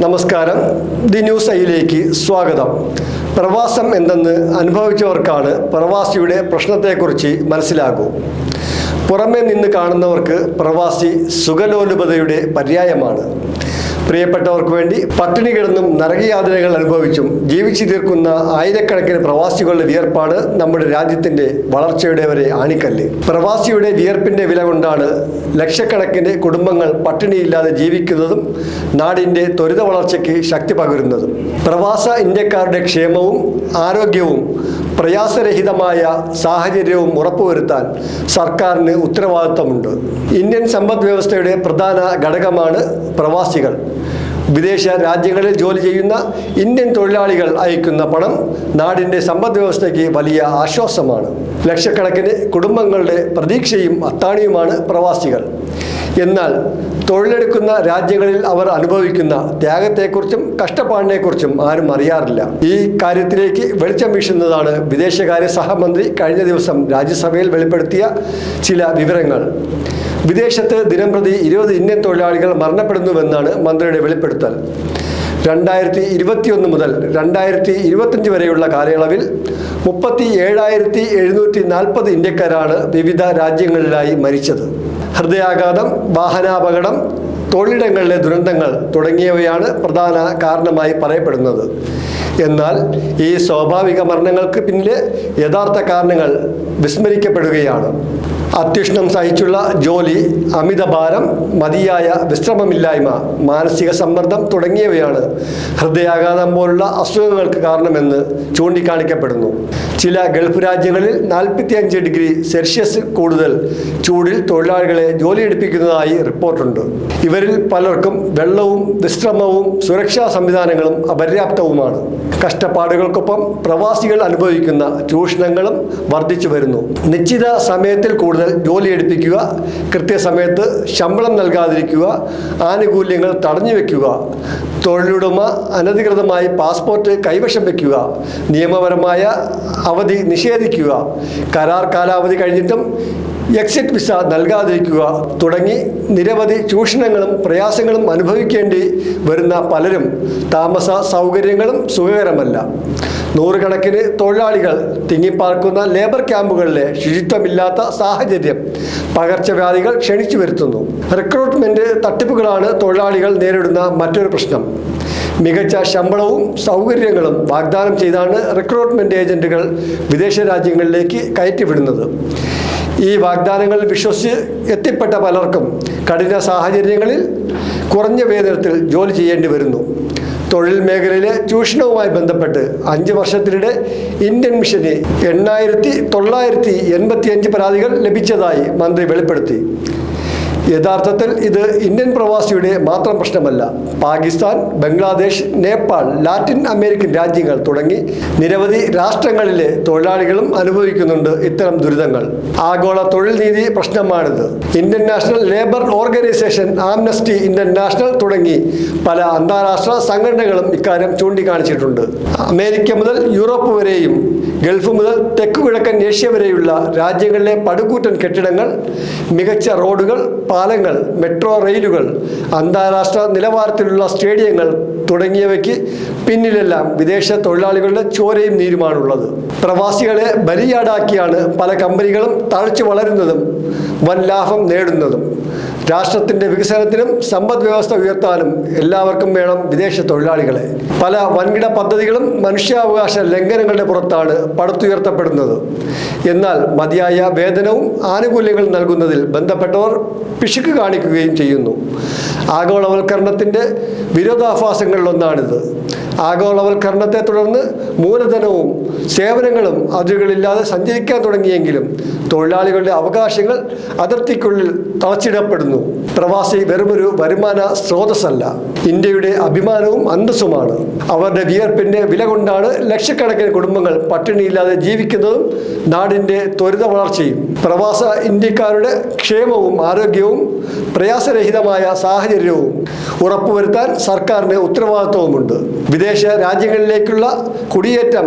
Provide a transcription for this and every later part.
നമസ്കാരം. The news ഐയിലേക്ക് സ്വാഗതം. പ്രവാസം എന്തെന്ന് അനുഭവിച്ചവർക്കാണ് പ്രവാസിയുടെ പ്രശ്നത്തെക്കുറിച്ച് മനസ്സിലാകൂ. പുറമേ നിന്ന് കാണുന്നവർക്ക് പ്രവാസി സുഖലോലുപതയുടെ പര്യായമാണ്. പ്രിയപ്പെട്ടവർക്ക് വേണ്ടി പട്ടിണി കിടന്നും നരകയാതനകൾ അനുഭവിച്ചും ജീവിച്ചു തീർക്കുന്ന ആയിരക്കണക്കിന് പ്രവാസികളുടെ വിയർപ്പാണ് നമ്മുടെ രാജ്യത്തിൻ്റെ വളർച്ചയുടെ വരെ ആണിക്കല്ല്. പ്രവാസിയുടെ വിയർപ്പിൻ്റെ വില കൊണ്ടാണ് ലക്ഷക്കണക്കിന് കുടുംബങ്ങൾ പട്ടിണിയില്ലാതെ ജീവിക്കുന്നതും നാടിൻ്റെ ത്വരിത വളർച്ചയ്ക്ക് ശക്തി പകരുന്നതും. പ്രവാസ ഇന്ത്യക്കാരുടെ ക്ഷേമവും ആരോഗ്യവും പ്രയാസരഹിതമായ സാഹചര്യവും ഉറപ്പുവരുത്താൻ സർക്കാരിന് ഉത്തരവാദിത്തമുണ്ട്. ഇന്ത്യൻ സമ്പദ് വ്യവസ്ഥയുടെ പ്രധാന ഘടകമാണ് പ്രവാസികൾ. വിദേശ രാജ്യങ്ങളിൽ ജോലി ചെയ്യുന്ന ഇന്ത്യൻ തൊഴിലാളികൾ അയക്കുന്ന പണം നാടിൻ്റെ സമ്പദ് വ്യവസ്ഥയ്ക്ക് വലിയ ആശ്വാസമാണ്. ലക്ഷക്കണക്കിന് കുടുംബങ്ങളുടെ പ്രതീക്ഷയും അത്താണിയുമാണ് പ്രവാസികൾ. എന്നാൽ തൊഴിലെടുക്കുന്ന രാജ്യങ്ങളിൽ അവർ അനുഭവിക്കുന്ന ത്യാഗത്തെക്കുറിച്ചും കഷ്ടപ്പാടിനെക്കുറിച്ചും ആരും അറിയാറില്ല. ഈ കാര്യത്തിലേക്ക് വെളിച്ചം വീശുന്നതാണ് വിദേശകാര്യ സഹമന്ത്രി കഴിഞ്ഞ ദിവസം രാജ്യസഭയിൽ വെളിപ്പെടുത്തിയ ചില വിവരങ്ങൾ. വിദേശത്ത് ദിനംപ്രതി 20 ഇന്ത്യൻ തൊഴിലാളികൾ മരണപ്പെടുന്നുവെന്നാണ് മന്ത്രിയുടെ വെളിപ്പെടുത്തൽ. 2021 മുതൽ 2025 വരെയുള്ള കാലയളവിൽ 37,740 ഇന്ത്യക്കാരാണ് വിവിധ രാജ്യങ്ങളിലായി മരിച്ചത്. ഹൃദയാഘാതം, വാഹനാപകടം, തൊഴിലിടങ്ങളിലെ ദുരന്തങ്ങൾ തുടങ്ങിയവയാണ് പ്രധാന കാരണമായി പറയപ്പെടുന്നത്. എന്നാൽ ഈ സ്വാഭാവിക മരണങ്ങൾക്ക് പിന്നിലെ യഥാർത്ഥ കാരണങ്ങൾ വിസ്മരിക്കപ്പെടുകയാണ്. അത്യുഷ്ണം സഹിച്ചുള്ള ജോലി, അമിതഭാരം, മതിയായ വിശ്രമമില്ലായ്മ, മാനസിക സമ്മർദ്ദം തുടങ്ങിയവയാണ് ഹൃദയാഘാതം പോലുള്ള അസുഖങ്ങൾക്ക് കാരണമെന്ന് ചൂണ്ടിക്കാണിക്കപ്പെടുന്നു. ചില ഗൾഫ് രാജ്യങ്ങളിൽ 45 ഡിഗ്രി സെൽഷ്യസ് കൂടുതൽ ചൂടിൽ തൊഴിലാളികളെ ജോലിയെടുപ്പിക്കുന്നതായി റിപ്പോർട്ടുണ്ട്. ഇവരിൽ പലർക്കും വെള്ളവും വിശ്രമവും സുരക്ഷാ സംവിധാനങ്ങളും അപര്യാപ്തവുമാണ്. കഷ്ടപ്പാടുകൾക്കൊപ്പം പ്രവാസികൾ അനുഭവിക്കുന്ന ചൂഷണങ്ങളും വർദ്ധിച്ചു വരുന്നു. നിശ്ചിത സമയത്തിൽ കൂടുതൽ ജോലിയെടുപ്പിക്കുക, കൃത്യസമയത്ത് ശമ്പളം നൽകാതിരിക്കുക, ആനുകൂല്യങ്ങൾ തടഞ്ഞു വയ്ക്കുക, തൊഴിലുടമ അനധികൃതമായി പാസ്പോർട്ട് കൈവശം വയ്ക്കുക, നിയമപരമായ അവധി നിഷേധിക്കുക, കരാർ കാലാവധി കഴിഞ്ഞിട്ടും എക്സിറ്റ് വിസ നൽകാതിരിക്കുക തുടങ്ങി നിരവധി ചൂഷണങ്ങളും പ്രയാസങ്ങളും അനുഭവിക്കേണ്ടി വരുന്ന പലരും താമസ സൗകര്യങ്ങളും സുഖകരമല്ല. നൂറുകണക്കിന് തൊഴിലാളികൾ തിങ്ങിപ്പാർക്കുന്ന ലേബർ ക്യാമ്പുകളിലെ ശുചിത്വമില്ലാത്ത സാഹചര്യം പകർച്ചവ്യാധികൾ ക്ഷണിച്ചു വരുത്തുന്നു. റിക്രൂട്ട്മെന്റ് തട്ടിപ്പുകളാണ് തൊഴിലാളികൾ നേരിടുന്ന മറ്റൊരു പ്രശ്നം. മികച്ച ശമ്പളവും സൗകര്യങ്ങളും വാഗ്ദാനം ചെയ്താണ് റിക്രൂട്ട്മെന്റ് ഏജന്റുകൾ വിദേശ രാജ്യങ്ങളിലേക്ക് കയറ്റിവിടുന്നത്. ഈ വാഗ്ദാനങ്ങൾ വിശ്വസിച്ച് എത്തിപ്പെട്ട പലർക്കും കഠിന സാഹചര്യങ്ങളിൽ കുറഞ്ഞ വേതനത്തിൽ ജോലി ചെയ്യേണ്ടി വരുന്നു. തൊഴിൽ മേഖലയിലെ ചൂഷണവുമായി ബന്ധപ്പെട്ട് 5 വർഷത്തിനിടെ ഇന്ത്യൻ മിഷന് 8,985 പരാതികൾ ലഭിച്ചതായി മന്ത്രി വെളിപ്പെടുത്തി. യഥാർത്ഥത്തിൽ ഇത് ഇന്ത്യൻ പ്രവാസിയുടെ മാത്രം പ്രശ്നമല്ല. പാകിസ്ഥാൻ, ബംഗ്ലാദേശ്, നേപ്പാൾ, ലാറ്റിൻ അമേരിക്കൻ രാജ്യങ്ങൾ തുടങ്ങി നിരവധി രാഷ്ട്രങ്ങളിലെ തൊഴിലാളികളും അനുഭവിക്കുന്നുണ്ട് ഇത്തരം ദുരിതങ്ങൾ. ആഗോള തൊഴിൽ നീതി പ്രശ്നമാണിത്. Indian national labour organisation, Amnesty international തുടങ്ങി പല അന്താരാഷ്ട്ര സംഘടനകളും ഇക്കാര്യം ചൂണ്ടിക്കാണിച്ചിട്ടുണ്ട്. അമേരിക്ക മുതൽ യൂറോപ്പ് വരെയും ഗൾഫ് മുതൽ തെക്കു കിഴക്കൻ ഏഷ്യ വരെയുള്ള രാജ്യങ്ങളിലെ പടുകൂറ്റൻ കെട്ടിടങ്ങൾ, മികച്ച റോഡുകൾ, പാലങ്ങൾ, മെട്രോ റെയിലുകൾ, അന്താരാഷ്ട്ര നിലവാരത്തിലുള്ള സ്റ്റേഡിയങ്ങൾ തുടങ്ങിയവയ്ക്ക് പിന്നിലെല്ലാം വിദേശ തൊഴിലാളികളുടെ ചോരയും നീരുമാണുള്ളത്. പ്രവാസികളെ ബലിയാടാക്കിയാണ് പല കമ്പനികളും തഴച്ചു വളരുന്നതും വൻ ലാഭം നേടുന്നതും. രാഷ്ട്രത്തിൻ്റെ വികസനത്തിനും സമ്പദ് വ്യവസ്ഥ ഉയർത്താനും എല്ലാവർക്കും വേണം വിദേശ തൊഴിലാളികളെ. പല വൻകിട പദ്ധതികളും മനുഷ്യാവകാശ ലംഘനങ്ങളുടെ പുറത്താണ് പടുത്തുയർത്തപ്പെടുന്നത്. എന്നാൽ മതിയായ വേതനവും ആനുകൂല്യങ്ങളും നൽകുന്നതിൽ ബന്ധപ്പെട്ടവർ പിശുക്ക് കാണിക്കുകയും ചെയ്യുന്നു. ആഗോളവൽക്കരണത്തിൻ്റെ വിരോധാഭാസങ്ങളിലൊന്നാണിത്. ആഗോളവൽക്കരണത്തെ തുടർന്ന് മൂലധനവും സേവനങ്ങളും അതിരുകളില്ലാതെ സഞ്ചരിക്കാൻ തുടങ്ങിയെങ്കിലും തൊഴിലാളികളുടെ അവകാശങ്ങൾ അതിർത്തിക്കുള്ളിൽ തളച്ചിടപ്പെടുന്നു. പ്രവാസി വെറുമൊരു വരുമാന സ്രോതസ്സല്ല, ഇന്ത്യയുടെ അഭിമാനവും അന്തസ്സുമാണ്. അവരുടെ വിയർപ്പിൻ്റെ വില കൊണ്ടാണ് ലക്ഷക്കണക്കിന് കുടുംബങ്ങൾ പട്ടിണിയില്ലാതെ ജീവിക്കുന്നതും നാടിൻ്റെ ത്വരിത വളർച്ചയും. പ്രവാസ ഇന്ത്യക്കാരുടെ ക്ഷേമവും ആരോഗ്യവും പ്രയാസരഹിതമായ സാഹചര്യവും ഉറപ്പുവരുത്താൻ സർക്കാരിന് ഉത്തരവാദിത്വവുമുണ്ട്. വിദേശ രാജ്യങ്ങളിലേക്കുള്ള കുടിയേറ്റം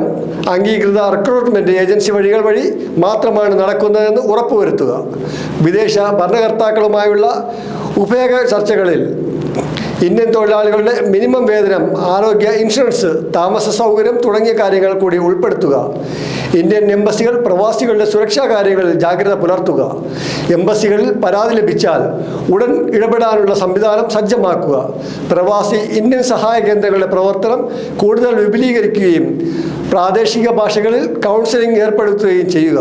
അംഗീകൃത റിക്രൂട്ട്മെന്റ് ഏജൻസി വഴികൾ വഴി മാത്രമാണ് നടക്കുന്നതെന്ന് ഉറപ്പുവരുത്തുക. വിദേശ ഭരണകർത്താക്കളുമായുള്ള ഉഭയക ചർച്ചകളിൽ ഇന്ത്യൻ തൊഴിലാളികളുടെ മിനിമം വേതനം, ആരോഗ്യ ഇൻഷുറൻസ്, താമസ സൗകര്യം തുടങ്ങിയ കാര്യങ്ങൾ കൂടി ഉൾപ്പെടുത്തുക. ഇന്ത്യൻ എംബസികൾ പ്രവാസികളുടെ സുരക്ഷാ കാര്യങ്ങളിൽ ജാഗ്രത പുലർത്തുക. എംബസികളിൽ പരാതി ലഭിച്ചാൽ ഉടൻ ഇടപെടാനുള്ള സംവിധാനം സജ്ജമാക്കുക. പ്രവാസി ഇന്ത്യൻ സഹായ കേന്ദ്രങ്ങളുടെ പ്രവർത്തനം കൂടുതൽ വിപുലീകരിക്കുകയും പ്രാദേശിക ഭാഷകളിൽ കൗൺസിലിംഗ് ഏർപ്പെടുത്തുകയും ചെയ്യുക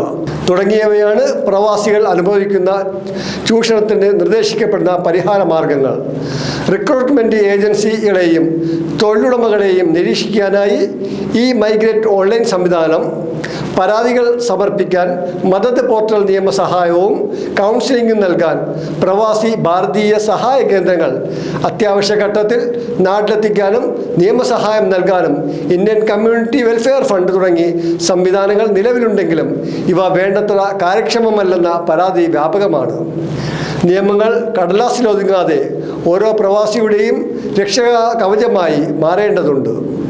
തുടങ്ങിയവയാണ് പ്രവാസികൾ അനുഭവിക്കുന്ന ചൂഷണത്തിന് നിർദ്ദേശിക്കപ്പെടുന്ന പരിഹാര മാർഗങ്ങൾ. റിക്രൂട്ട്മെൻറ്റ് ഏജൻസികളെയും തൊഴിലുടമകളെയും നിരീക്ഷിക്കാനായി ഈ മൈഗ്രേറ്റ് ഓൺലൈൻ സംവിധാനം, പരാതികൾ സമർപ്പിക്കാൻ മദത് പോർട്ടൽ നിയമസഹായവും കൗൺസിലിംഗും നൽകാൻ പ്രവാസി ഭാരതീയ സഹായ കേന്ദ്രങ്ങൾ, അത്യാവശ്യ ഘട്ടത്തിൽ നാട്ടിലെത്തിക്കാനും നിയമസഹായം നൽകാനും ഇന്ത്യൻ കമ്മ്യൂണിറ്റി വെൽഫെയർ ഫണ്ട് തുടങ്ങി സംവിധാനങ്ങൾ നിലവിലുണ്ടെങ്കിലും ഇവ വേണ്ടത്ര കാര്യക്ഷമമല്ലെന്ന പരാതി വ്യാപകമാണ്. നിയമങ്ങൾ കടലാസിലൊതുങ്ങാതെ ഓരോ പ്രവാസിയുടെയും രക്ഷാ കവചമായി മാറേണ്ടതുണ്ട്.